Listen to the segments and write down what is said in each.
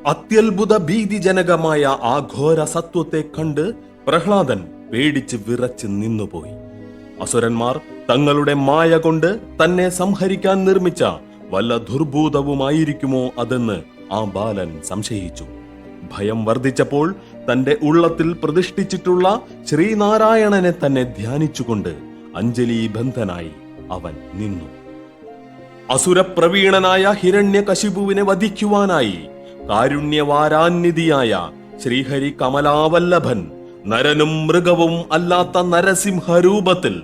അത്യത്ഭുത ഭീതിജനകമായ ആ ഘോര സത്വത്തെ കണ്ട് പ്രഹ്ലാദൻ പേടിച്ച് വിറച്ച് നിന്നുപോയി. അസുരന്മാർ തങ്ങളുടെ മായ കൊണ്ട് തന്നെ സംഹരിക്കാൻ നിർമ്മിച്ച വല്ല ദുർഭൂതവുമായിരിക്കുമോ അതെന്ന് ആ ബാലൻ സംശയിച്ചു. ഭയം വർദ്ധിച്ചപ്പോൾ തന്റെ ഉള്ളത്തിൽ പ്രതിഷ്ഠിച്ചിട്ടുള്ള ശ്രീനാരായണനെ തന്നെ ധ്യാനിച്ചുകൊണ്ട് അഞ്ജലീബന്ധനായി അവൻ നിന്നു. അസുരപ്രവീണനായ ഹിരണ്യകശിപുവിനെ വധിക്കുവാനായി കാരുണ്യവാരാന്നിധിയായ ശ്രീഹരി കമലാവല്ലഭൻ നരനും മൃഗവും അല്ലാത്ത നരസിംഹരൂപത്തിൽ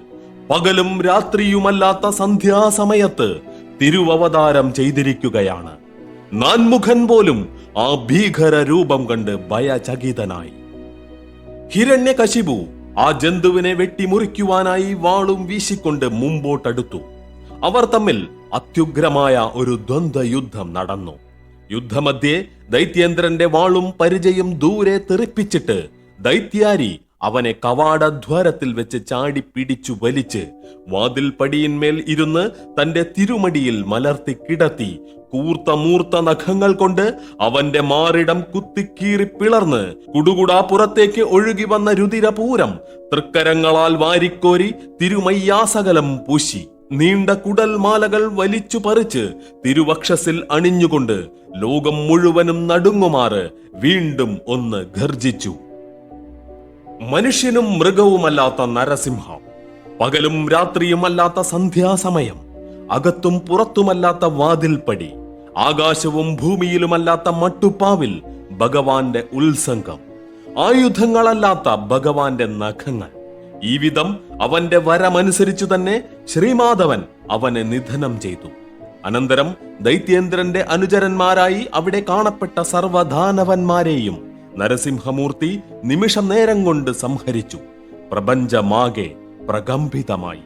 പകലും രാത്രിയുമല്ലാത്ത സന്ധ്യാസമയത്ത് തിരുവവതാരം ചെയ്തിരിക്കുകയാണ്. നാൻമുഖൻ പോലും ആ ഭീകര രൂപം കണ്ട് ഭയചകിതനായി. ഹിരണ്യകശിപു ആ ജന്തുവിനെ വെട്ടിമുറിക്കുവാനായി വാളും വീശിക്കൊണ്ട് മുമ്പോട്ടടുത്തു. അവർ തമ്മിൽ അത്യുഗ്രമായ ഒരു ദ്വന്ദ്വ യുദ്ധം നടന്നു. യുദ്ധമധ്യേ ദൈത്യേന്ദ്രന്റെ വാളും പരിചയം ദൂരെ തെറിപ്പിച്ചിട്ട് ദൈത്യാരി അവനെ കവാടദ്വാരത്തിൽ വെച്ച് ചാടി പിടിച്ചു വലിച്ച് വാതിൽ പടിയിന്മേൽ ഇരുന്ന് തന്റെ തിരുമടിയിൽ മലർത്തി കിടത്തി കൂർത്ത മൂർത്ത നഖങ്ങൾ കൊണ്ട് അവന്റെ മാറിടം കുത്തിക്കീറി പിളർന്ന് കുടുകുടാ പുറത്തേക്ക് ഒഴുകി വന്ന രുതിരപൂരം തൃക്കരങ്ങളാൽ വാരിക്കോരി തിരുമയ്യാസകലം പൂശി നീണ്ട കുടൽ മാലകൾ വലിച്ചു പറിച്ച് തിരുവക്ഷസിൽ അണിഞ്ഞുകൊണ്ട് ലോകം മുഴുവനും നടുങ്ങുമാറ് വീണ്ടും ഒന്ന് ഗർജിച്ചു. മനുഷ്യനും മൃഗവുമല്ലാത്ത നരസിംഹം, പകലും രാത്രിയുമല്ലാത്ത സന്ധ്യാസമയം, അകത്തും പുറത്തുമല്ലാത്ത വാതിൽപ്പടി, ആകാശവും ഭൂമിയിലുമല്ലാത്ത മട്ടുപ്പാവിൽ ഭഗവാന്റെ ഉത്സംഗം, ആയുധങ്ങളല്ലാത്ത ഭഗവാന്റെ നഖങ്ങൾ. ഈ വിധം അവന്റെ വരമനുസരിച്ചു തന്നെ ശ്രീമാധവൻ അവനെ നിധനം ചെയ്തു. അനന്തരം ദൈത്യേന്ദ്രന്റെ അനുചരന്മാരായി അവിടെ കാണപ്പെട്ട സർവദാനവന്മാരെയും നരസിംഹമൂർത്തി നിമിഷ നേരം കൊണ്ട് സംഹരിച്ചു. പ്രപഞ്ചമാകെ പ്രകമ്പിതമായി.